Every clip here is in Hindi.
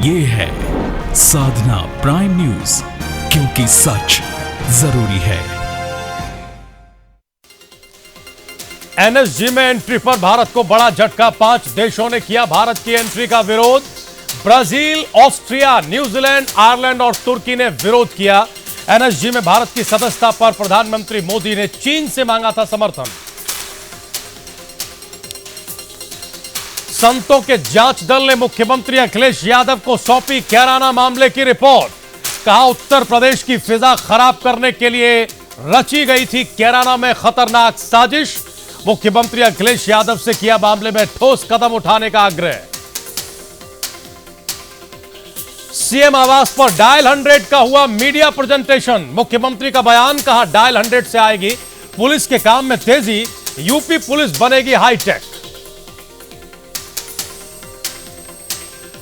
ये है साधना प्राइम न्यूज, क्योंकि सच जरूरी है। एनएसजी में एंट्री पर भारत को बड़ा झटका। 5 देशों ने किया भारत की एंट्री का विरोध। ब्राजील, ऑस्ट्रिया, न्यूजीलैंड, आयरलैंड और तुर्की ने विरोध किया। एनएसजी में भारत की सदस्यता पर प्रधानमंत्री मोदी ने चीन से मांगा था समर्थन। संतों के जांच दल ने मुख्यमंत्री अखिलेश यादव को सौंपी कैराना मामले की रिपोर्ट। कहा, उत्तर प्रदेश की फिजा खराब करने के लिए रची गई थी कैराना में खतरनाक साजिश। मुख्यमंत्री अखिलेश यादव से किया मामले में ठोस कदम उठाने का आग्रह। सीएम आवास पर डायल 100 का हुआ मीडिया प्रेजेंटेशन। मुख्यमंत्री का बयान, कहा डायल 100 से आएगी पुलिस के काम में तेजी, यूपी पुलिस बनेगी हाईटेक।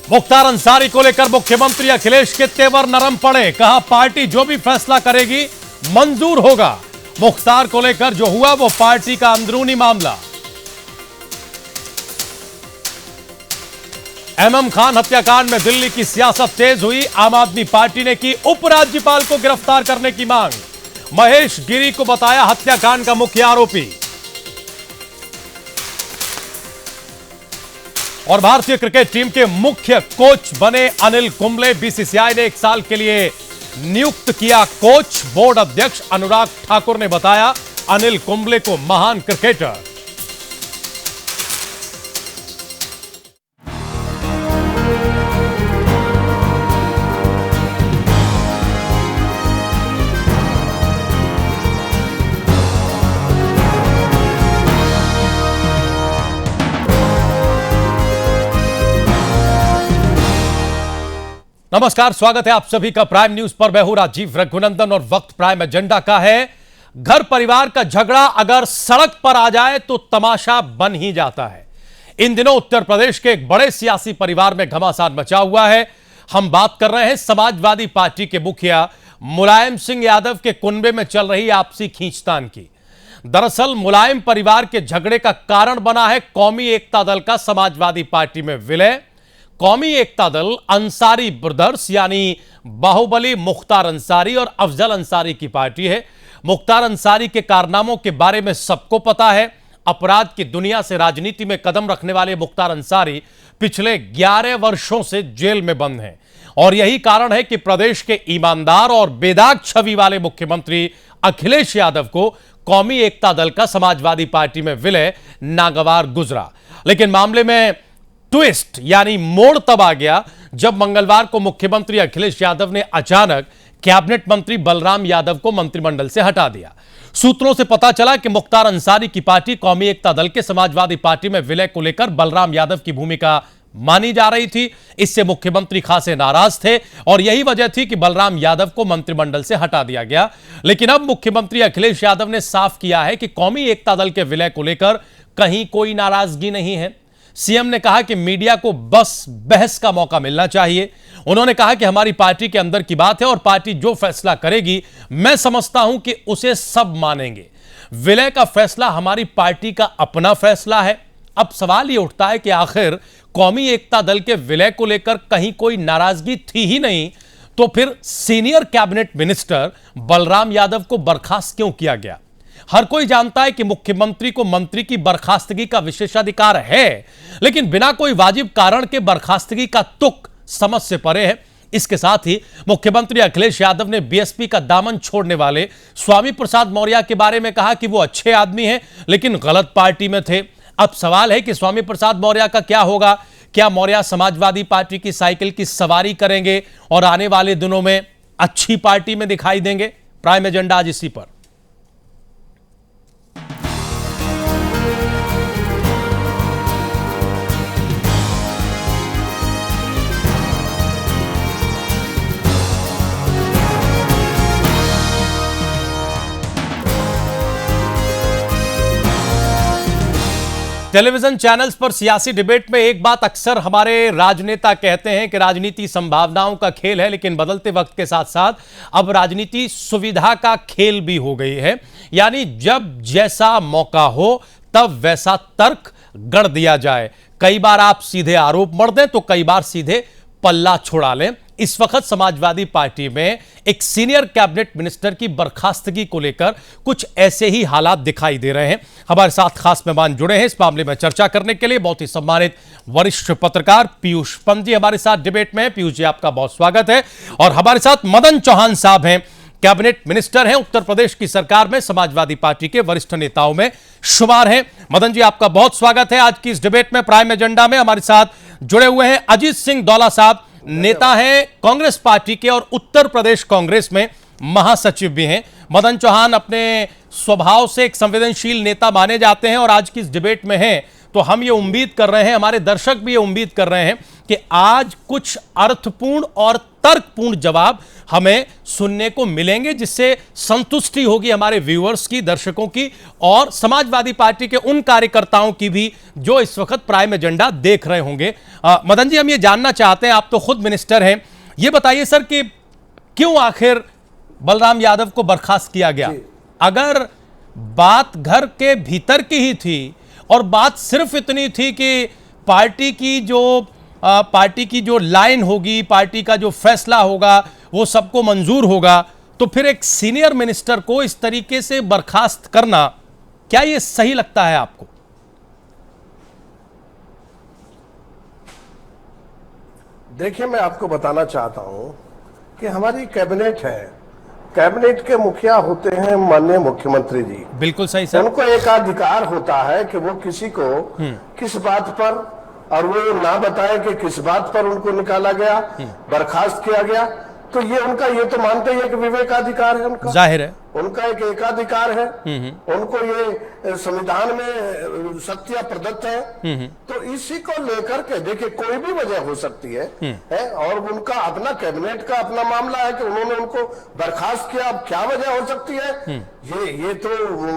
मुख्तार अंसारी को लेकर मुख्यमंत्री अखिलेश के तेवर नरम पड़े। कहा, पार्टी जो भी फैसला करेगी मंजूर होगा। मुख्तार को लेकर जो हुआ वो पार्टी का अंदरूनी मामला। एमएम खान हत्याकांड में दिल्ली की सियासत तेज हुई। आम आदमी पार्टी ने की उपराज्यपाल को गिरफ्तार करने की मांग। महेश गिरी को बताया हत्याकांड का मुख्य आरोपी। और भारतीय क्रिकेट टीम के मुख्य कोच बने अनिल कुंबले। बीसीसीआई ने 1 साल के लिए नियुक्त किया कोच। बोर्ड अध्यक्ष अनुराग ठाकुर ने बताया अनिल कुंबले को महान क्रिकेटर। नमस्कार, स्वागत है आप सभी का प्राइम न्यूज पर। मैं हूं राजीव रघुनंदन और वक्त प्राइम एजेंडा का है। घर परिवार का झगड़ा अगर सड़क पर आ जाए तो तमाशा बन ही जाता है। इन दिनों उत्तर प्रदेश के एक बड़े सियासी परिवार में घमासान मचा हुआ है। हम बात कर रहे हैं समाजवादी पार्टी के मुखिया मुलायम सिंह यादव के कुनबे में चल रही आपसी खींचतान की। दरअसल मुलायम परिवार के झगड़े का कारण बना है कौमी एकता दल का समाजवादी पार्टी में विलय। कौमी एकता दल अंसारी ब्रदर्स यानी बाहुबली मुख्तार अंसारी और अफजल अंसारी की पार्टी है। मुख्तार अंसारी के कारनामों के बारे में सबको पता है। अपराध की दुनिया से राजनीति में कदम रखने वाले मुख्तार अंसारी पिछले 11 वर्षों से जेल में बंद हैं और यही कारण है कि प्रदेश के ईमानदार और बेदाग छवि वाले मुख्यमंत्री अखिलेश यादव को कौमी एकता दल का समाजवादी पार्टी में विलय नागवार गुजरा। लेकिन मामले में ट्विस्ट यानी मोड़ तब आ गया जब मंगलवार को मुख्यमंत्री अखिलेश यादव ने अचानक कैबिनेट मंत्री बलराम यादव को मंत्रिमंडल से हटा दिया। सूत्रों से पता चला कि मुख्तार अंसारी की पार्टी कौमी एकता दल के समाजवादी पार्टी में विलय को लेकर बलराम यादव की भूमिका मानी जा रही थी। इससे मुख्यमंत्री खासे नाराज थे और यही वजह थी कि बलराम यादव को मंत्रिमंडल से हटा दिया गया। लेकिन अब मुख्यमंत्री अखिलेश यादव ने साफ किया है कि कौमी एकता दल के विलय को लेकर कहीं कोई नाराजगी नहीं है। सीएम ने कहा कि मीडिया को बस बहस का मौका मिलना चाहिए। उन्होंने कहा कि हमारी पार्टी के अंदर की बात है और पार्टी जो फैसला करेगी मैं समझता हूं कि उसे सब मानेंगे। विलय का फैसला हमारी पार्टी का अपना फैसला है। अब सवाल यह उठता है कि आखिर कौमी एकता दल के विलय को लेकर कहीं कोई नाराजगी थी ही नहीं तो फिर senior cabinet minister Balram Yadav को बर्खास्त क्यों किया गया। हर कोई जानता है कि मुख्यमंत्री को मंत्री की बर्खास्तगी का विशेषाधिकार है, लेकिन बिना कोई वाजिब कारण के बर्खास्तगी का तुक समझ से परे है। इसके साथ ही मुख्यमंत्री अखिलेश यादव ने बीएसपी का दामन छोड़ने वाले स्वामी प्रसाद मौर्य के बारे में कहा कि वो अच्छे आदमी हैं लेकिन गलत पार्टी में थे। अब सवाल है कि स्वामी प्रसाद मौर्य का क्या होगा। क्या मौर्य समाजवादी पार्टी की साइकिल की सवारी करेंगे और आने वाले दिनों में अच्छी पार्टी में दिखाई देंगे। प्राइम एजेंडा आज इसी पर। टेलीविजन चैनल्स पर सियासी डिबेट में एक बात अक्सर हमारे राजनेता कहते हैं कि राजनीति संभावनाओं का खेल है, लेकिन बदलते वक्त के साथ साथ अब राजनीति सुविधा का खेल भी हो गई है। यानी जब जैसा मौका हो तब वैसा तर्क गढ़ दिया जाए। कई बार आप सीधे आरोप मढ़ दें तो कई बार सीधे पल्ला छुड़ा लें। इस वक्त समाजवादी पार्टी में एक सीनियर कैबिनेट मिनिस्टर की बर्खास्तगी को लेकर कुछ ऐसे ही हालात दिखाई दे रहे हैं। हमारे साथ खास मेहमान जुड़े हैं इस मामले में चर्चा करने के लिए। बहुत ही सम्मानित वरिष्ठ पत्रकार पीयूष पंत जी हमारे साथ डिबेट में हैं। पीयूष जी, आपका बहुत स्वागत है। और हमारे साथ मदन चौहान साहब हैं, कैबिनेट मिनिस्टर हैं, उत्तर प्रदेश की सरकार में समाजवादी पार्टी के वरिष्ठ नेताओं में शुमार हैं। मदन जी, आपका बहुत स्वागत है आज की इस डिबेट में। प्राइम एजेंडा में हमारे साथ जुड़े हुए हैं अजीत सिंह दौला साहब, नेता हैं कांग्रेस पार्टी के और उत्तर प्रदेश कांग्रेस में महासचिव भी हैं। मदन चौहान अपने स्वभाव से एक संवेदनशील नेता माने जाते हैं और आज की इस डिबेट में हैं, तो हम ये उम्मीद कर रहे हैं, हमारे दर्शक भी ये उम्मीद कर रहे हैं कि आज कुछ अर्थपूर्ण और तर्कपूर्ण जवाब हमें सुनने को मिलेंगे, जिससे संतुष्टि होगी हमारे व्यूअर्स की, दर्शकों की और समाजवादी पार्टी के उन कार्यकर्ताओं की भी जो इस वक्त प्राइम एजेंडा देख रहे होंगे। मदन जी, हम ये जानना चाहते हैं, आप तो खुद मिनिस्टर हैं, ये बताइए सर कि क्यों आखिर बलराम यादव को बर्खास्त किया गया? अगर बात घर के भीतर की ही थी और बात सिर्फ इतनी थी कि पार्टी की जो लाइन होगी, पार्टी का जो फैसला होगा वो सबको मंजूर होगा, तो फिर एक सीनियर मिनिस्टर को इस तरीके से बर्खास्त करना, क्या ये सही लगता है आपको? देखिए, मैं आपको बताना चाहता हूं कि हमारी कैबिनेट है, कैबिनेट के मुखिया होते हैं माननीय मुख्यमंत्री जी। बिल्कुल सही सर। उनको एक अधिकार होता है कि वो किसी को किस बात पर, और वो ना बताए कि किस बात पर उनको निकाला गया, बर्खास्त किया गया, तो ये उनका, ये तो मानते ही है कि विवेकाधिकार है उनका, जाहिर है उनका एक एकाधिकार है। उनको ये संविधान में शक्तियां प्रदत्त है। तो इसी को लेकर के देखिए, कोई भी वजह हो सकती है और उनका अपना कैबिनेट का अपना मामला है कि उन्होंने उनको बर्खास्त किया। अब क्या वजह हो सकती है, ये तो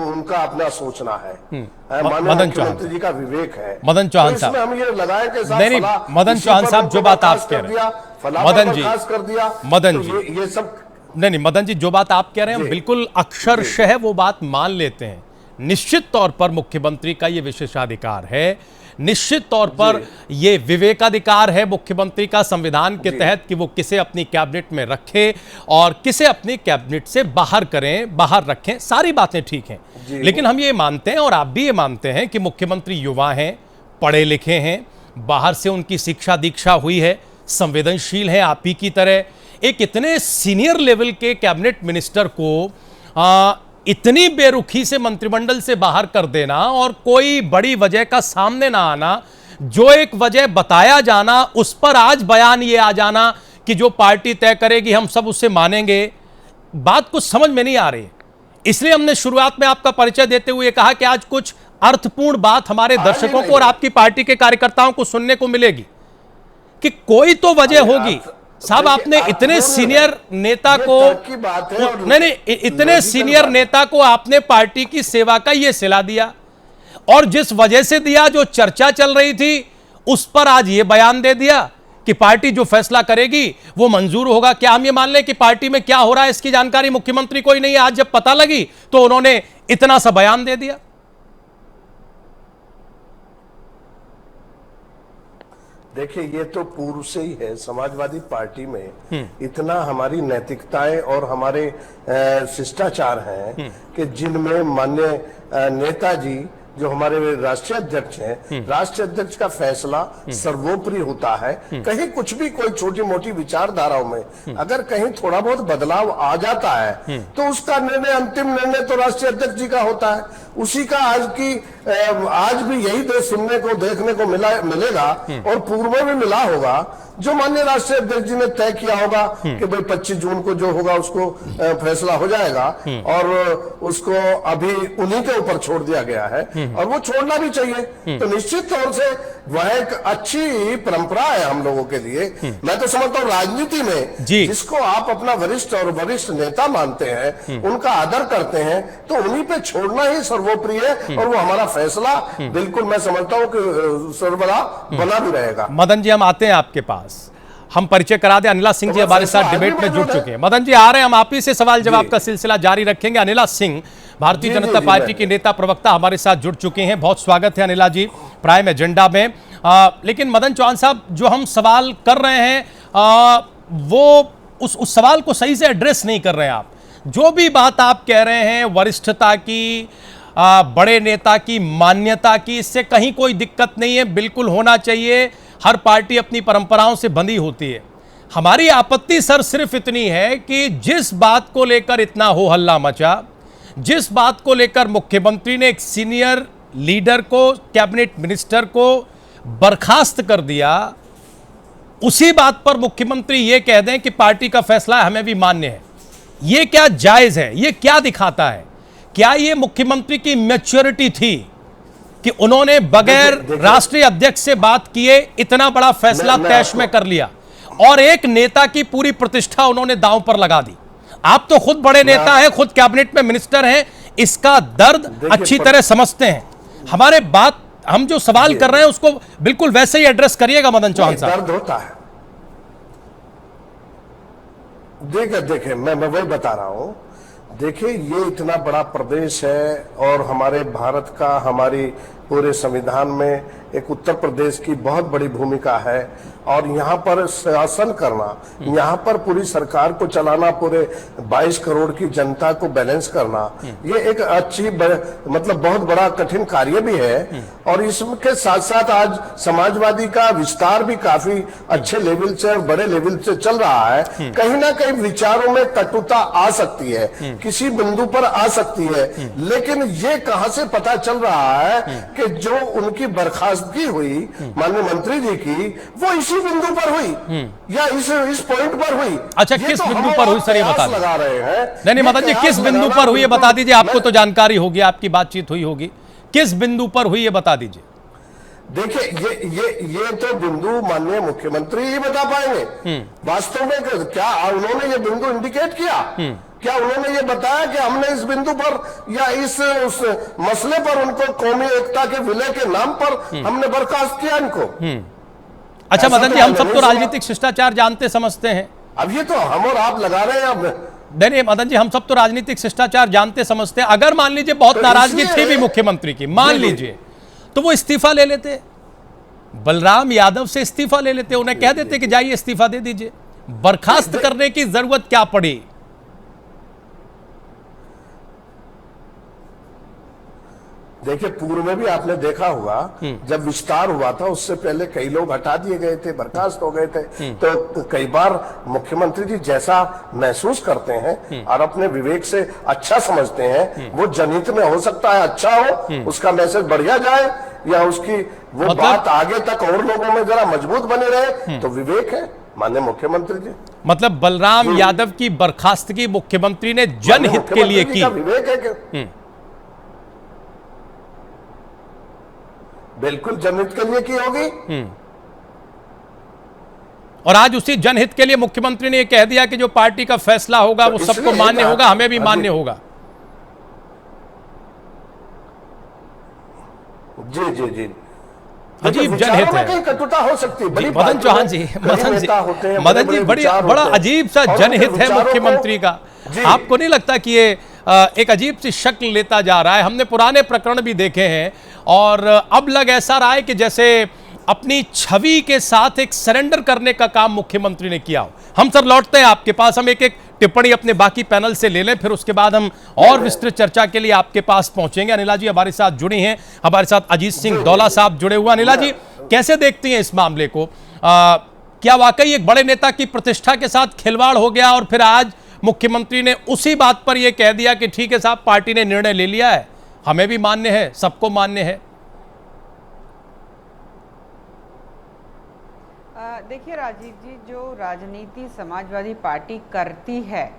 उनका अपना सोचना है, माननीय मुख्यमंत्री जी का विवेक है। मदन चौहान साहब, हम ये लगाए कि मदन चौहान साहब, जो बात आप कह रहे हैं, मदन जी, कर दिया, मदन जी, ये सब नहीं, मदन जी, जो बात आप कह रहे हैं हम बिल्कुल अक्षरशः वो बात मान लेते हैं। निश्चित तौर पर मुख्यमंत्री का ये विशेषाधिकार है, निश्चित तौर पर ये विवेकाधिकार है मुख्यमंत्री का संविधान के तहत कि वो किसे अपनी कैबिनेट में रखे और किसे अपनी कैबिनेट से बाहर करें, बाहर रखें, सारी बातें ठीक हैं। लेकिन हम ये मानते हैं और आप भी ये मानते हैं कि मुख्यमंत्री युवा हैं, पढ़े लिखे हैं, बाहर से उनकी शिक्षा दीक्षा हुई है, संवेदनशील हैं आप ही की तरह। एक इतने सीनियर लेवल के कैबिनेट मिनिस्टर को इतनी बेरुखी से मंत्रिमंडल से बाहर कर देना और कोई बड़ी वजह का सामने ना आना, जो एक वजह बताया जाना उस पर आज बयान ये आ जाना कि जो पार्टी तय करेगी हम सब उससे मानेंगे, बात कुछ समझ में नहीं आ रही। इसलिए हमने शुरुआत में आपका परिचय देते हुए कहा कि आज कुछ अर्थपूर्ण बात हमारे दर्शकों को और आपकी पार्टी के कार्यकर्ताओं को सुनने को मिलेगी कि कोई तो वजह होगी। साहब, आपने इतने सीनियर नेता को, नहीं, इतने सीनियर नेता को आपने पार्टी की सेवा का यह सिला दिया और जिस वजह से दिया, जो चर्चा चल रही थी उस पर आज ये बयान दे दिया कि पार्टी जो फैसला करेगी वो मंजूर होगा। क्या हम ये मान लें कि पार्टी में क्या हो रहा है इसकी जानकारी मुख्यमंत्री को ही नहीं है? आज जब पता लगी तो उन्होंने इतना सा बयान दे दिया। देखिए, ये तो पूर्व से ही है समाजवादी पार्टी में, इतना हमारी नैतिकताएं और हमारे शिष्टाचार हैं कि जिनमें माननीय नेताजी जो हमारे राष्ट्रीय अध्यक्ष हैं, राष्ट्रीय अध्यक्ष का फैसला सर्वोपरि होता है। कहीं कुछ भी, कोई छोटी मोटी विचारधाराओं में अगर कहीं थोड़ा बहुत बदलाव आ जाता है तो उसका निर्णय, अंतिम निर्णय तो राष्ट्रीय अध्यक्ष जी का होता है। उसी का आज भी यही सुनने को, देखने को मिलेगा और पूर्व में भी मिला होगा, जो माननीय राष्ट्रीय अध्यक्ष जी ने तय किया होगा कि भाई 25 जून को जो होगा उसको फैसला हो जाएगा और उसको अभी उन्हीं के ऊपर छोड़ दिया गया है और वो छोड़ना भी चाहिए। तो निश्चित तौर से वह एक अच्छी परंपरा है हम लोगों के लिए। मैं तो समझता हूँ राजनीति में जिसको आप अपना वरिष्ठ और वरिष्ठ नेता मानते हैं, उनका आदर करते हैं, तो उन्हीं पे छोड़ना ही सर्वोपरि है और वो हमारा फैसला बिल्कुल मैं समझता हूँ कि सर्वदा बना भी रहेगा। मदन जी, हम आते हैं आपके पास, हम परिचय करा दें। अनिला सिंह जी हमारे साथ डिबेट में जुड़ चुके हैं। मदन जी आ रहे हैं, हम आप ही से सवाल जवाब का सिलसिला जारी रखेंगे। अनिला सिंह, भारतीय जनता पार्टी की नेता प्रवक्ता हमारे साथ जुड़ चुके हैं। बहुत स्वागत है अनिला जी प्राइम एजेंडा में। लेकिन मदन चौहान साहब, जो हम सवाल कर रहे हैं वो उस सवाल को सही से एड्रेस नहीं कर रहे हैं आप। जो भी बात आप कह रहे हैं वरिष्ठता की, बड़े नेता की, मान्यता की, इससे कहीं कोई दिक्कत नहीं है, बिल्कुल होना चाहिए। हर पार्टी अपनी परंपराओं से बंधी होती है। हमारी आपत्ति सर सिर्फ इतनी है कि जिस बात को लेकर इतना हो हल्ला मचा, जिस बात को लेकर मुख्यमंत्री ने एक सीनियर लीडर को, कैबिनेट मिनिस्टर को बर्खास्त कर दिया, उसी बात पर मुख्यमंत्री ये कह दें कि पार्टी का फैसला हमें भी मान्य है। ये क्या जायज है? ये क्या दिखाता है? क्या ये मुख्यमंत्री की मैच्योरिटी थी कि उन्होंने बगैर राष्ट्रीय अध्यक्ष से बात किए इतना बड़ा फैसला तैश में कर लिया और एक नेता की पूरी प्रतिष्ठा उन्होंने दांव पर लगा दी? आप तो खुद बड़े नेता हैं, खुद कैबिनेट में मिनिस्टर हैं, इसका दर्द अच्छी तरह समझते हैं। हम जो सवाल कर रहे हैं उसको बिल्कुल वैसे ही एड्रेस करिएगा मदन चौहान साहब। दर्द होता है, देखिए मैं वही बता रहा हूं। देखिए ये इतना बड़ा प्रदेश है और हमारे भारत का, हमारी पूरे संविधान में एक उत्तर प्रदेश की बहुत बड़ी भूमिका है और यहाँ पर शासन करना, यहाँ पर पूरी सरकार को चलाना, पूरे 22 करोड़ की जनता को बैलेंस करना, ये एक अच्छी मतलब बहुत बड़ा कठिन कार्य भी है। और इसके साथ साथ आज समाजवादी का विस्तार भी काफी अच्छे लेवल से और बड़े लेवल से चल रहा है। कहीं ना कहीं विचारों में कटुता आ सकती है, किसी बिंदु पर आ सकती है, लेकिन ये कहां से पता चल रहा है कि जो उनकी बर्खास्तगी हुई माननीय मंत्री जी की, वो इसी बिंदु पर हुई या इस पॉइंट पर हुई। अच्छा, किस बिंदु पर हुई सर ये बता लगा रहे हैं। नहीं मदन जी, किस बिंदु पर हुई ये बता दीजिए। आपको तो जानकारी होगी, आपकी बातचीत हुई होगी, किस बिंदु पर हुई ये बता दीजिए। देखिए ये तो बिंदु माननीय मुख्यमंत्री ही बता पाएंगे। वास्तव में क्या उन्होंने ये बिंदु इंडिकेट किया? क्या उन्होंने ये बताया कि हमने इस बिंदु पर या उस मसले पर उनको कौमी एकता के विलय के नाम पर हमने बर्खास्त किया इनको? अच्छा मदन जी, हम सब तो राजनीतिक शिष्टाचार जानते समझते हैं। अब ये तो हम और आप लगा रहे हैं। अब नहीं मदन जी, हम सब तो राजनीतिक शिष्टाचार जानते समझते हैं। अगर मान लीजिए बहुत नाराजगी थी भी मुख्यमंत्री की, मान लीजिए, तो वो इस्तीफा ले लेते, बलराम यादव से इस्तीफा ले लेते, उन्हें कह देते कि जाइए इस्तीफा दे दीजिए। बर्खास्त करने की जरूरत क्या पड़ी? देखिए पूर्व में भी आपने देखा होगा, जब विस्तार हुआ था उससे पहले कई लोग हटा दिए गए थे, बर्खास्त हो गए थे। तो कई बार मुख्यमंत्री जी जैसा महसूस करते हैं और अपने विवेक से अच्छा समझते हैं, वो जनहित में हो सकता है अच्छा हो, उसका मैसेज बढ़िया जाए या उसकी वो बात आगे तक और लोगों में जरा मजबूत बनी रहे, तो विवेक है माननीय मुख्यमंत्री जी। मतलब बलराम यादव की बर्खास्तगी मुख्यमंत्री ने जनहित के लिए की। विवेक है कि बिल्कुल जनहित के लिए की होगी। और आज उसी जनहित के लिए मुख्यमंत्री ने यह कह दिया कि जो पार्टी का फैसला होगा वो सबको मान्य होगा, हमें भी मान्य होगा। जी जी जी, अजीब जनहित है। कटुता हो सकती है। मदन चौहान जी, मदन जी, बड़ा अजीब सा जनहित है मुख्यमंत्री का। आपको नहीं लगता कि ये एक अजीब सी शक्ल लेता जा रहा है? हमने पुराने प्रकरण भी देखे हैं और अब लग ऐसा रहा है कि जैसे अपनी छवि के साथ एक सरेंडर करने का काम मुख्यमंत्री ने किया हो। हम सर लौटते हैं आपके पास, हम एक एक टिप्पणी अपने बाकी पैनल से ले लें, फिर उसके बाद हम और विस्तृत चर्चा के लिए आपके पास पहुंचेंगे। अनिला जी हमारे साथ जुड़ी हैं, हमारे साथ अजीत सिंह दौला साहब जुड़े हुए। अनिला जी, कैसे देखती हैं इस मामले को? क्या वाकई एक बड़े नेता की प्रतिष्ठा के साथ खिलवाड़ हो गया और फिर आज मुख्यमंत्री ने उसी बात पर यह कह दिया कि ठीक है साहब, पार्टी ने निर्णय ले लिया है, हमें भी मान्य है, सबको मान्य है? देखिए राजीव जी, जो राजनीति समाजवादी पार्टी करती है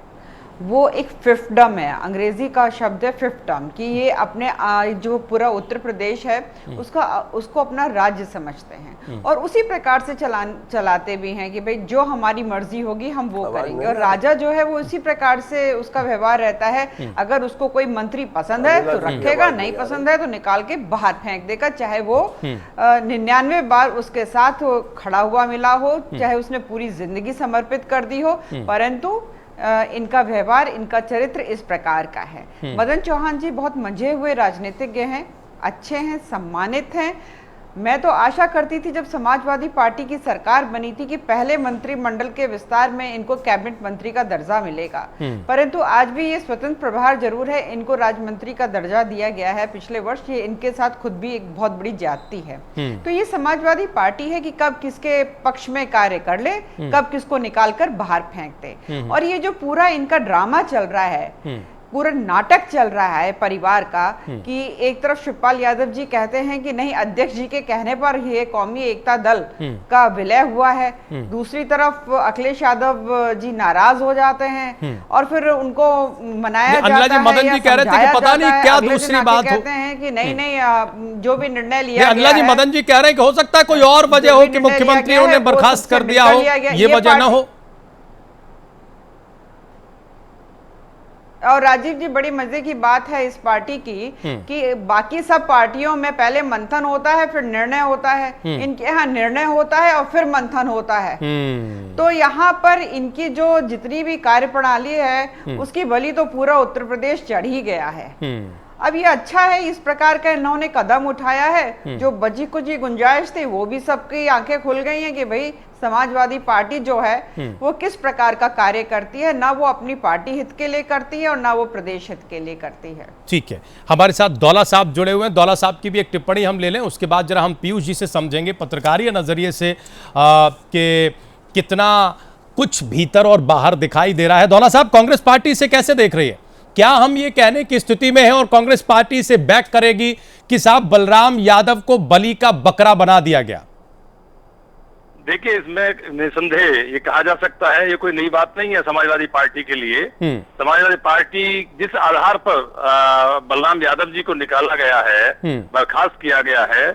वो एक फिफ्टडम है। अंग्रेजी का शब्द है फिफ्टडम, कि ये अपने जो पूरा उत्तर प्रदेश है उसको अपना राज्य समझते हैं और उसी प्रकार से चलाते भी हैं कि भाई जो हमारी मर्जी होगी हम वो करेंगे। और राजा जो है वो इसी प्रकार से उसका व्यवहार रहता है। अगर उसको कोई मंत्री पसंद है तो रखेगा, नहीं पसंद है तो निकाल के बाहर फेंक देगा, चाहे वो 99 बार उसके साथ खड़ा हुआ मिला हो, चाहे उसने पूरी जिंदगी समर्पित कर दी हो, परंतु इनका व्यवहार, इनका चरित्र इस प्रकार का है। मदन चौहान जी बहुत मंझे हुए राजनीतिज्ञ हैं, अच्छे हैं, सम्मानित हैं, मैं तो आशा करती थी जब समाजवादी पार्टी की सरकार बनी थी कि पहले मंत्रिमंडल के विस्तार में इनको कैबिनेट मंत्री का दर्जा मिलेगा, परंतु आज भी ये स्वतंत्र प्रभार जरूर है, इनको राज्य मंत्री का दर्जा दिया गया है पिछले वर्ष। ये इनके साथ खुद भी एक बहुत बड़ी ज्यादती है। तो ये समाजवादी पार्टी है कि कब किसके पक्ष में कार्य कर ले, कब किसको निकाल कर बाहर फेंक दे। और ये जो पूरा इनका ड्रामा चल रहा है, पूरा नाटक चल रहा है परिवार का, कि एक तरफ शिवपाल यादव जी कहते हैं कि नहीं, अध्यक्ष जी के कहने पर ये कौमी एकता दल का विलय हुआ है, दूसरी तरफ अखिलेश यादव जी नाराज हो जाते हैं और फिर उनको मनाया जाता है। मदन जी कह रहे थे कि पता नहीं क्या दूसरी बात हो, कहते हैं कि नहीं नहीं, जो भी निर्णय लिया अनिला जी, मदन जी कह रहे हैं कि हो सकता है कोई और वजह हो कि मुख्यमंत्रियों ने बर्खास्त कर दिया हो, ये वजह ना हो। और राजीव जी, बड़ी मजे की बात है इस पार्टी की कि बाकी सब पार्टियों में पहले मंथन होता है, फिर निर्णय होता है, इनके यहाँ निर्णय होता है और फिर मंथन होता है। तो यहाँ पर इनकी जो जितनी भी कार्यप्रणाली है उसकी बलि तो पूरा उत्तर प्रदेश चढ़ ही गया है। अब ये अच्छा है इस प्रकार का इन्होंने कदम उठाया है, जो बची कुछ गुंजाइश थी वो भी सबकी आंखें खुल गई हैं कि भाई समाजवादी पार्टी जो है वो किस प्रकार का कार्य करती है, ना वो अपनी पार्टी हित के लिए करती है और ना वो प्रदेश हित के लिए करती है। ठीक है, हमारे साथ दौला साहब जुड़े हुए हैं। दौला साहब की भी एक टिप्पणी हम ले लें, उसके बाद जरा हम पीयूष जी से समझेंगे पत्रकारीय नजरिए से कि कितना कुछ भीतर और बाहर दिखाई दे रहा है। दौला साहब, कांग्रेस पार्टी से कैसे देख रही है? क्या हम ये कहने की स्थिति में है और कांग्रेस पार्टी से बैक करेगी कि साहब बलराम यादव को बलि का बकरा बना दिया गया? देखिए, इसमें निसंदेह ये कहा जा सकता है, ये कोई नई बात नहीं है समाजवादी पार्टी के लिए। समाजवादी पार्टी जिस आधार पर बलराम यादव जी को निकाला गया है, बर्खास्त किया गया है,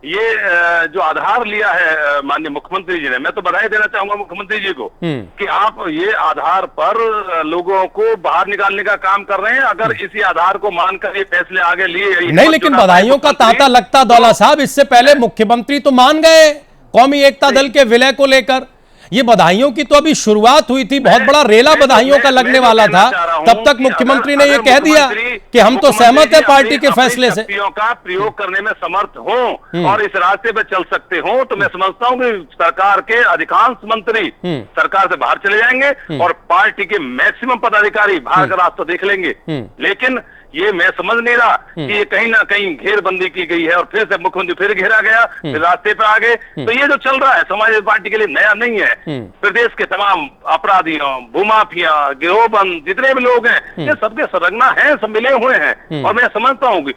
ये जो आधार लिया है माननीय मुख्यमंत्री जी ने, मैं तो बधाई देना चाहूंगा मुख्यमंत्री जी को कि आप ये आधार पर लोगों को बाहर निकालने का काम कर रहे हैं। अगर इसी आधार को मानकर ये फैसले आगे लिए नहीं, लेकिन बधाइयों का तांता लगता दौला साहब, इससे पहले मुख्यमंत्री तो मान गए कौमी एकता दल के विलय को लेकर। ये बधाइयों की तो अभी शुरुआत हुई थी, बहुत बड़ा रेला बधाइयों का लगने वाला था, तब तक मुख्यमंत्री ने ये कह दिया कि हम तो सहमत है पार्टी के फैसले से। का प्रयोग करने में समर्थ हो और इस रास्ते पे चल सकते हो, तो मैं समझता हूँ कि सरकार के अधिकांश मंत्री सरकार से बाहर चले जाएंगे और पार्टी के मैक्सिमम पदाधिकारी बाहर का रास्ता देख लेंगे। लेकिन ये मैं समझ नहीं रहा कि ये कहीं ना कहीं घेरबंदी की गई है और फिर से मुख्यमंत्री फिर घेरा गया, फिर रास्ते पे आ गए। तो ये जो चल रहा है समाजवादी पार्टी के लिए नया नहीं है। प्रदेश के तमाम अपराधियों, भूमाफिया, गिरोहबंद जितने भी लोग हैं, ये सबके सरगना हैं, सब मिले हुए हैं। और मैं समझता हूँ कि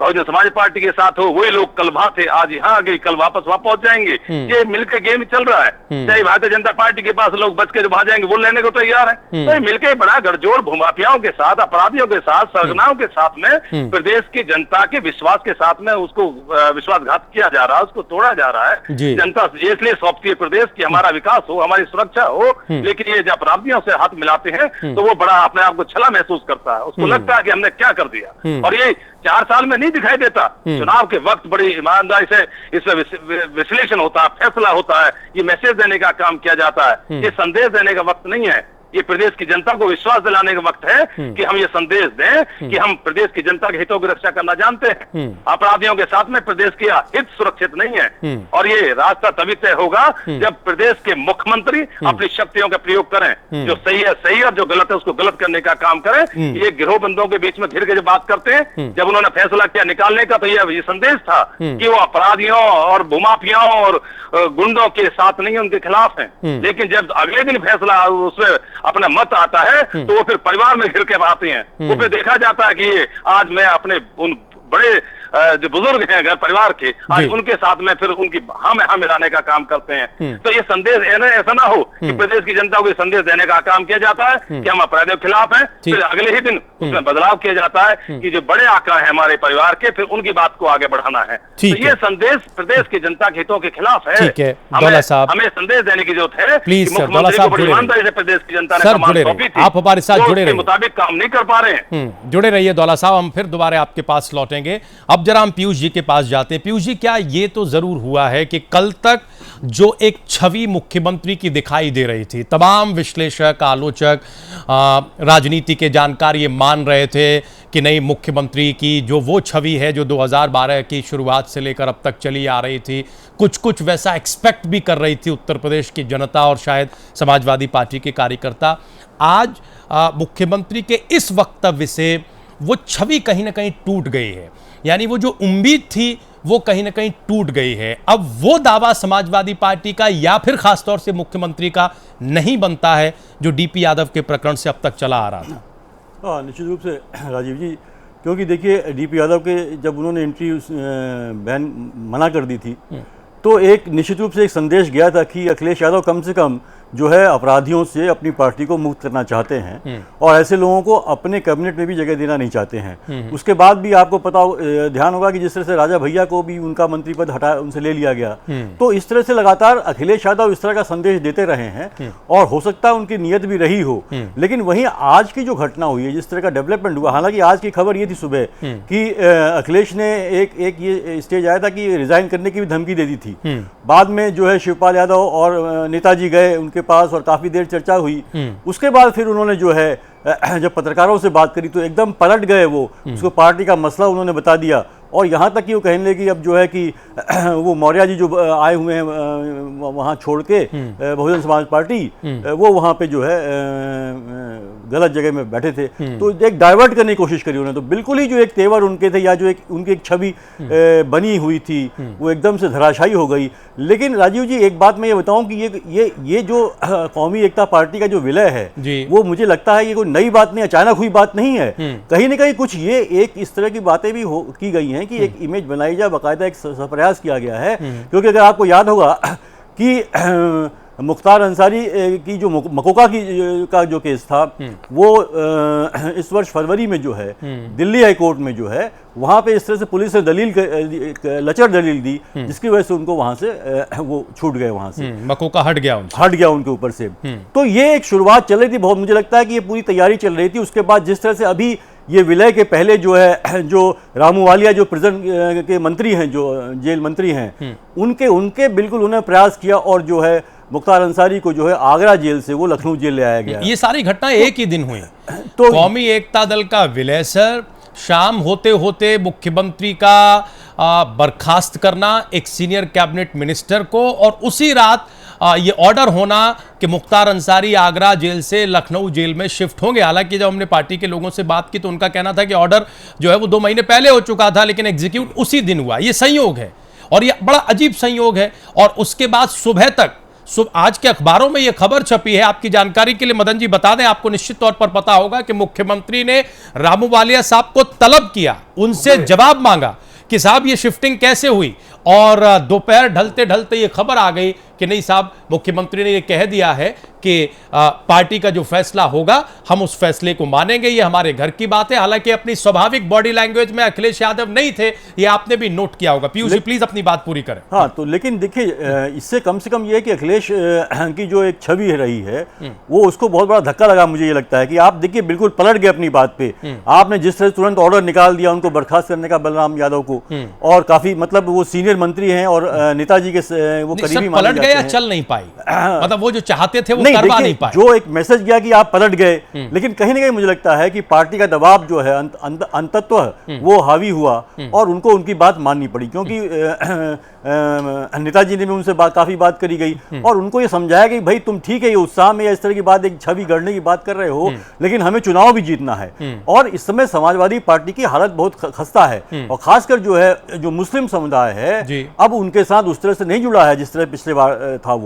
बहुजन समाज पार्टी के साथ हो, वही लोग कल वहां थे, आज यहाँ आ गए, कल वापस वहां पहुंच जाएंगे। ये मिलकर गेम चल रहा है। चाहे भारतीय जनता पार्टी के पास लोग बच के जो वहां जाएंगे वो लेने को तैयार है। तो ये मिलकर बड़ा गठजोड़ भूमाफियाओं के साथ, अपराधियों के साथ, सरगनाओं के साथ में प्रदेश की जनता के विश्वास के साथ में उसको विश्वासघात किया जा रहा है, उसको तोड़ा जा रहा है। जनता इसलिए सौंपती है प्रदेश की हमारा विकास हो, हमारी सुरक्षा हो, लेकिन ये जब अपराधियों से हाथ मिलाते हैं तो वो बड़ा अपने आप को छला महसूस करता है, उसको लगता है कि हमने क्या कर दिया। और ये 4 साल में नहीं दिखाई देता, चुनाव के वक्त बड़ी ईमानदारी से इसमें विश्लेषण होता है, फैसला होता है, ये मैसेज देने का काम किया जाता है। ये संदेश देने का वक्त नहीं है, ये प्रदेश की जनता को विश्वास दिलाने का वक्त है कि हम ये संदेश दें कि हम प्रदेश की जनता के हितों की रक्षा करना जानते हैं। अपराधियों के साथ में प्रदेश के हित सुरक्षित नहीं है। और ये रास्ता तभी तय होगा जब प्रदेश के मुख्यमंत्री अपनी शक्तियों का प्रयोग करें, जो सही है सही और जो गलत है उसको गलत करने का काम करें। ये गिरोहबंदों के बीच में घिर के जो बात करते हैं, जब उन्होंने फैसला किया निकालने का, तो ये संदेश था कि वो अपराधियों और भूमाफियाओं और गुंडों के साथ नहीं, उनके खिलाफ है। लेकिन जब अगले दिन फैसला उसमें अपना मत आता है तो वो फिर परिवार में घिर के आते हैं। वो फिर देखा जाता है कि ये आज मैं अपने उन बड़े जो बुजुर्ग हैं घर परिवार के, आज उनके साथ में फिर उनकी हाँ मिलाने का काम करते हैं। तो ये संदेश ऐसा ना हो कि प्रदेश की जनता को संदेश देने का काम किया जाता है कि हम अपराधियों के खिलाफ हैं, फिर अगले ही दिन उसमें बदलाव किया जाता है कि जो बड़े आंकड़ा है हमारे परिवार के, फिर उनकी बात को आगे बढ़ाना है। तो ये संदेश प्रदेश की जनता के हितों के खिलाफ है। हमें संदेश देने की जरूरत है। प्लीज ईमानदारी से प्रदेश की जनता ने कमान सौंपी थी, आप हमारे साथ जुड़े रहिए, मुताबिक काम नहीं कर पा रहे हैं। जुड़े रहिए दौला साहब, हम फिर दोबारा आपके पास लौटेंगे। लौटेंगे। अब जरा हम पीयूष जी के पास जाते हैं। पीयूष जी, क्या ये तो जरूर हुआ है कि कल तक जो एक छवि मुख्यमंत्री की दिखाई दे रही थी, तमाम विश्लेषक, आलोचक, राजनीति के जानकार ये मान रहे थे कि नहीं, मुख्यमंत्री की जो वो छवि है जो 2012 की शुरुआत से लेकर अब तक चली आ रही थी, कुछ वैसा एक्सपेक्ट भी कर रही थी उत्तर प्रदेश की जनता और शायद समाजवादी पार्टी के कार्यकर्ता। आज मुख्यमंत्री के इस वक्तव्य से वो छवि कहीं ना कहीं टूट गई है, यानी वो जो उम्मीद थी वो कहीं ना कहीं टूट गई है। अब वो दावा समाजवादी पार्टी का या फिर खासतौर से मुख्यमंत्री का नहीं बनता है जो डीपी यादव के प्रकरण से अब तक चला आ रहा था। हाँ, निश्चित रूप से राजीव जी, क्योंकि देखिए डीपी यादव के जब उन्होंने एंट्री बैन मना कर दी थी तो एक निश्चित रूप से एक संदेश गया था कि अखिलेश यादव कम से कम जो है अपराधियों से अपनी पार्टी को मुक्त करना चाहते हैं और ऐसे लोगों को अपने कैबिनेट में भी जगह देना नहीं चाहते हैं। उसके बाद भी आपको पता ध्यान होगा कि जिस तरह से राजा भैया को भी उनका मंत्री पद हटा उनसे ले लिया गया, तो इस तरह से लगातार अखिलेश यादव इस तरह का संदेश देते रहे हैं और हो सकता है उनकी नीयत भी रही हो। लेकिन वहीं आज की जो घटना हुई है, जिस तरह का डेवलपमेंट हुआ, हालांकि आज की खबर ये थी सुबह कि अखिलेश ने एक ये स्टेज आया था कि रिजाइन करने की भी धमकी दे दी थी। बाद में जो है शिवपाल यादव और नेताजी गए उनके पास और काफी देर चर्चा हुई। उसके बाद फिर उन्होंने जो है जब पत्रकारों से बात करी तो एकदम पलट गए वो, उसको पार्टी का मसला उन्होंने बता दिया और यहाँ तक कि वो कहने लगे कि अब जो है कि वो मौर्य जी जो आए हुए हैं वहाँ छोड़ के बहुजन समाज पार्टी, वो वहाँ पे जो है गलत जगह में बैठे थे, तो एक डाइवर्ट करने की कोशिश करी उन्होंने। तो बिल्कुल ही जो एक तेवर उनके थे या जो एक उनकी एक छवि बनी हुई थी वो एकदम से धराशायी हो गई। लेकिन राजीव जी, एक बात मैं ये बताऊं कि ये जो कौमी एकता पार्टी का जो विलय है वो मुझे लगता है ये कोई नई बात नहीं, अचानक हुई बात नहीं है। कहीं ना कहीं कुछ ये एक इस तरह की बातें भी की गई हैं कि एक इमेज बनाई जाए, बाकायदा एक प्रयास किया गया है। क्योंकि अगर आपको याद होगा कि मुख्तार अंसारी की जो मकोका का जो केस था वो इस वर्ष फरवरी में जो है दिल्ली हाई कोर्ट में जो है वहाँ पे इस तरह से पुलिस ने लचर दलील दी जिसकी वजह से उनको वहाँ से वो छूट गए, वहाँ से मकोका हट गया उनके ऊपर से। तो ये एक शुरुआत चल रही थी, बहुत मुझे लगता है कि ये पूरी तैयारी चल रही थी। उसके बाद जिस तरह से अभी ये विलय के पहले जो है जो रामू वालिया जो प्रिजन के मंत्री हैं, जो जेल मंत्री हैं, उनके बिल्कुल उन्होंने प्रयास किया और जो है मुख्तार अंसारी को जो है आगरा जेल से वो लखनऊ जेल ले आया गया। ये सारी घटनाएं एक ही दिन हुई। तो कौमी एकता दल का विलय सर, शाम होते होते मुख्यमंत्री का बर्खास्त करना एक सीनियर कैबिनेट मिनिस्टर को, और उसी रात ये ऑर्डर होना कि मुख्तार अंसारी आगरा जेल से लखनऊ जेल में शिफ्ट होंगे। हालांकि जब हमने पार्टी के लोगों से बात की तो उनका कहना था कि ऑर्डर जो है वो 2 महीने पहले हो चुका था, लेकिन एग्जीक्यूट उसी दिन हुआ। ये संयोग है और ये बड़ा अजीब संयोग है। और उसके बाद सुबह तक आज के अखबारों में यह खबर छपी है, आपकी जानकारी के लिए मदन जी बता दें, आपको निश्चित तौर पर पता होगा कि मुख्यमंत्री ने रामू वालिया साहब को तलब किया, उनसे जवाब मांगा कि साहब ये शिफ्टिंग कैसे हुई, और दोपहर ढलते ढलते ये खबर आ गई कि नहीं साहब, मुख्यमंत्री ने ये कह दिया है कि पार्टी का जो फैसला होगा हम उस फैसले को मानेंगे, ये हमारे घर की बात है। हालांकि अपनी स्वाभाविक बॉडी लैंग्वेज में अखिलेश यादव नहीं थे, ये आपने भी नोट किया होगा। पीयूष जी प्लीज अपनी बात पूरी करें। हाँ, तो लेकिन देखिए इससे कम से कम ये है कि अखिलेश की जो एक छवि रही है वो उसको बहुत बड़ा धक्का लगा। मुझे ये लगता है कि आप देखिए बिल्कुल पलट गए अपनी बात पे। आपने जिस तरह तुरंत ऑर्डर निकाल दिया उनको बर्खास्त करने का बलराम यादव को, और काफी मतलब वो सीनियर मंत्री हैं और नेताजी के वो करीबी माने जाते हैं। या चल नहीं पाई, मतलब वो जो चाहते थे वो करवा नहीं पाए। जो एक मैसेज गया कि आप पलट गए, लेकिन कहीं ना कहीं मुझे लगता है कि पार्टी का दबाव जो है अंततः वो हावी हुआ और उनको उनकी बात माननी पड़ी, क्योंकि नेताजी ने भी उनसे काफी बात करी गई और उनको ये समझाया कि भाई तुम ठीक है, ये उत्साह में इस तरह की बात, एक छवि गढ़ने की बात कर रहे हो, लेकिन हमें चुनाव भी जीतना है। और इस समय समाजवादी पार्टी की हालत बहुत खस्ता है, और खासकर जो है जो मुस्लिम समुदाय है अब उनके साथ उस तरह से नहीं जुड़ा है जिस तरह पिछले बार था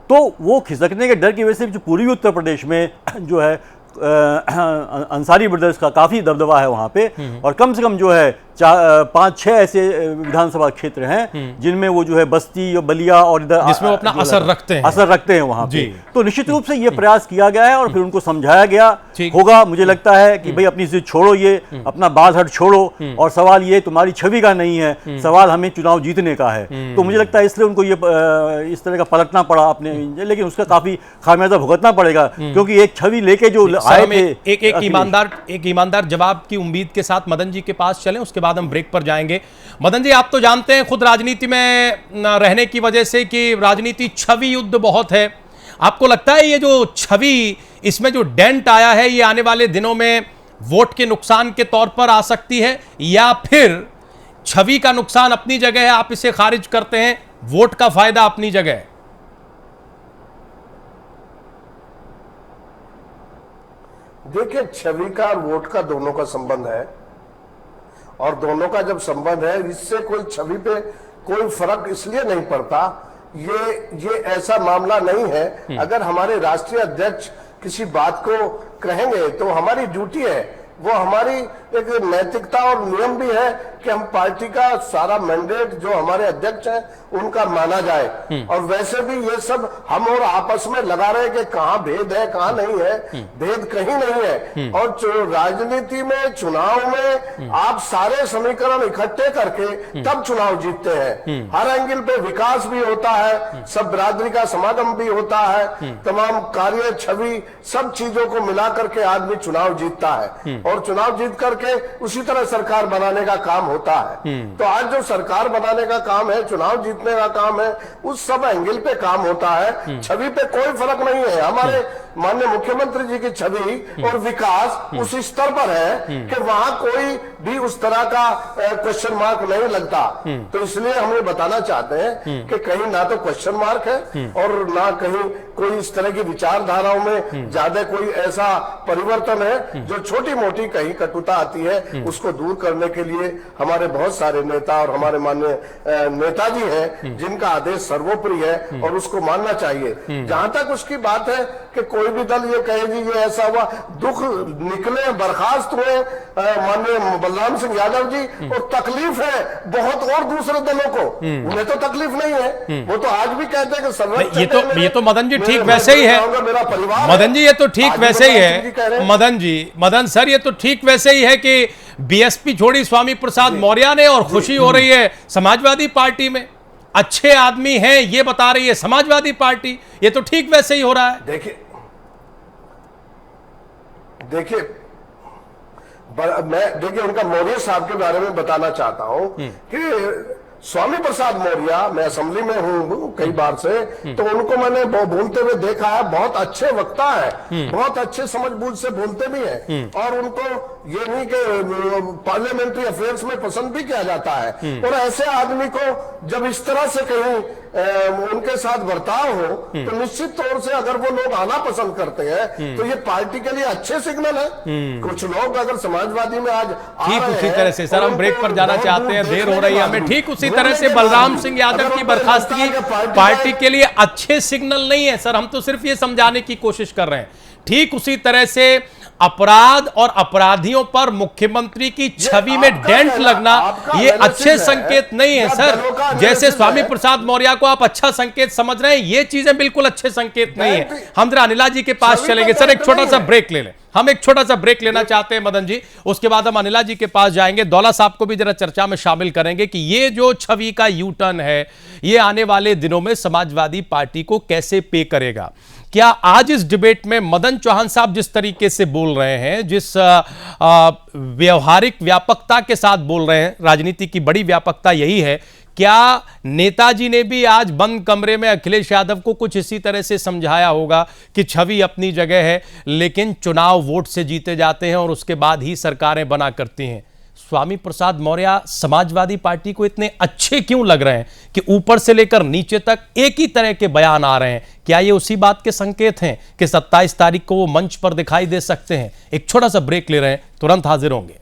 तो वो खिसकने के डर की वजह से जो पूर्वी उत्तर प्रदेश में जो है अंसारी ब्रदर्स का काफी दबदबा है वहां पे, और कम से कम जो है 5-6 ऐसे विधानसभा क्षेत्र हैं जिनमें वो जो है बस्ती और बलिया और इधर जिसमें वो अपना असर रखते हैं वहां पे। तो निश्चित रूप से ये प्रयास किया गया है और फिर उनको समझाया गया होगा, मुझे लगता है कि भाई अपनी जिद छोड़ो, ये अपना बात छोड़ो, और सवाल ये तुम्हारी छवि का नहीं है, सवाल हमें चुनाव जीतने का है। तो मुझे लगता है इसलिए उनको ये इस तरह का पलटना पड़ा अपने, लेकिन उसका काफी खामियाजा भुगतना पड़ेगा, क्योंकि एक छवि लेके जो आए थे। एक ईमानदार जवाब की उम्मीद के साथ मदन जी के पास चले, उसके बाद हम ब्रेक पर जाएंगे। मदन जी, आप तो जानते हैं खुद राजनीति में रहने की वजह से कि राजनीति छवि युद्ध बहुत है। आपको लगता है ये जो छवि, इसमें जो डेंट आया है, ये आने वाले दिनों में वोट के नुकसान के तौर पर आ सकती है, या फिर छवि का नुकसान अपनी जगह है, आप इसे खारिज करते हैं, वोट का फायदा अपनी जगह है? देखिए, छवि का और वोट का दोनों का संबंध है, और दोनों का जब संबंध है, इससे कोई छवि पे कोई फर्क इसलिए नहीं पड़ता। ये ऐसा मामला नहीं है। अगर हमारे राष्ट्रीय अध्यक्ष किसी बात को कहेंगे तो हमारी ड्यूटी है, वो हमारी एक नैतिकता और नियम भी है कि हम पार्टी का सारा मैंडेट जो हमारे अध्यक्ष हैं उनका माना जाए। और वैसे भी ये सब हम और आपस में लगा रहे कि कहाँ भेद है कहाँ नहीं है, भेद कहीं नहीं है। और राजनीति में, चुनाव में आप सारे समीकरण इकट्ठे करके तब चुनाव जीतते हैं। हर एंगल पे विकास भी होता है, सब बिरादरी का समागम भी होता है, तमाम कार्य, छवि, सब चीजों को मिला करके आदमी चुनाव जीतता है, और चुनाव जीत करके उसी तरह सरकार बनाने का काम होता है। तो आज जो सरकार बनाने का काम है, चुनाव जीतने का काम है, उस सब एंगल पे काम होता है। छवि पे कोई फर्क नहीं है। हमारे माननीय मुख्यमंत्री जी की छवि और विकास उस स्तर पर है कि वहां कोई भी उस तरह का क्वेश्चन मार्क नहीं लगता। तो इसलिए हम ये बताना चाहते हैं कि कहीं ना तो क्वेश्चन मार्क है और ना कहीं कोई इस तरह की विचारधाराओं में ज्यादा कोई ऐसा परिवर्तन है जो छोटी मोटी कहीं कटुता आती है। उसको दूर करने के लिए हमारे बहुत सारे नेता और हमारे माननीय नेताजी हैं जिनका आदेश सर्वोपरि है और उसको मानना चाहिए। जहां तक उसकी बात है कि कोई भी दल ये कहे जी ये ऐसा हुआ, दुख निकले, बर्खास्त हुए माननीय बलराम सिंह यादव जी, और तकलीफ है बहुत और दूसरे दलों को, उन्हें तो तकलीफ नहीं है। वो तो आज भी कहते हैं कि ये तो मदन जी ठीक वैसे ही है। मेरा परिवार, मदन जी ये तो ठीक वैसे ही है। मदन सर ये तो ठीक वैसे ही है कि बीएसपी छोड़ी स्वामी प्रसाद मौर्य ने, और खुशी हो रही है समाजवादी पार्टी में। अच्छे आदमी हैं ये बता रही है समाजवादी पार्टी। ये तो ठीक वैसे ही हो रहा है। देखिए उनका मौर्य साहब के बारे में बताना चाहता हूं कि स्वामी प्रसाद मौर्य, मैं असेंबली में हूं कई बार से, तो उनको मैंने बोलते हुए देखा है। बहुत अच्छे वक्ता है, बहुत अच्छे समझबूझ से बोलते भी हैं, और उनको ये नहीं कि पार्लियामेंट्री अफेयर्स में पसंद भी किया जाता है। और ऐसे आदमी को जब इस तरह से कहीं उनके साथ बर्ताव हो तो निश्चित तौर से अगर वो लोग आना पसंद करते हैं तो ये पार्टी के लिए अच्छे सिग्नल है। कुछ लोग अगर समाजवादी में आज ठीक उसी तरह से, सर हम ब्रेक पर जाना चाहते हैं, देर हो रही है हमें, ठीक उसी तरह से बलराम सिंह यादव की बर्खास्तगी पार्टी के लिए अच्छे सिग्नल नहीं है सर। हम तो सिर्फ ये समझाने की कोशिश कर रहे हैं। ठीक उसी तरह से अपराध और अपराधियों पर मुख्यमंत्री की छवि में डेंट लगना ये अच्छे संकेत नहीं है सर। जैसे स्वामी प्रसाद मौर्य को आप अच्छा संकेत समझ रहे हैं, ये चीजें बिल्कुल अच्छे संकेत नहीं है। हम जरा अनिला जी के पास चलेंगे। सर एक छोटा सा ब्रेक ले लें, हम एक छोटा सा ब्रेक लेना चाहते हैं मदन जी, उसके बाद हम अनिला जी के पास जाएंगे। दौला साहब को भी जरा चर्चा में शामिल करेंगे कि ये जो छवि का यू टर्न है ये आने वाले दिनों में समाजवादी पार्टी को कैसे पे करेगा। क्या आज इस डिबेट में मदन चौहान साहब जिस तरीके से बोल रहे हैं, जिस व्यवहारिक व्यापकता के साथ बोल रहे हैं, राजनीति की बड़ी व्यापकता यही है, क्या नेताजी ने भी आज बंद कमरे में अखिलेश यादव को कुछ इसी तरह से समझाया होगा कि छवि अपनी जगह है लेकिन चुनाव वोट से जीते जाते हैं और उसके बाद ही सरकारें बना करती हैं। स्वामी प्रसाद मौर्य समाजवादी पार्टी को इतने अच्छे क्यों लग रहे हैं कि ऊपर से लेकर नीचे तक एक ही तरह के बयान आ रहे हैं? क्या ये उसी बात के संकेत हैं कि 27 तारीख को वो मंच पर दिखाई दे सकते हैं? एक छोटा सा ब्रेक ले रहे हैं, तुरंत हाजिर होंगे।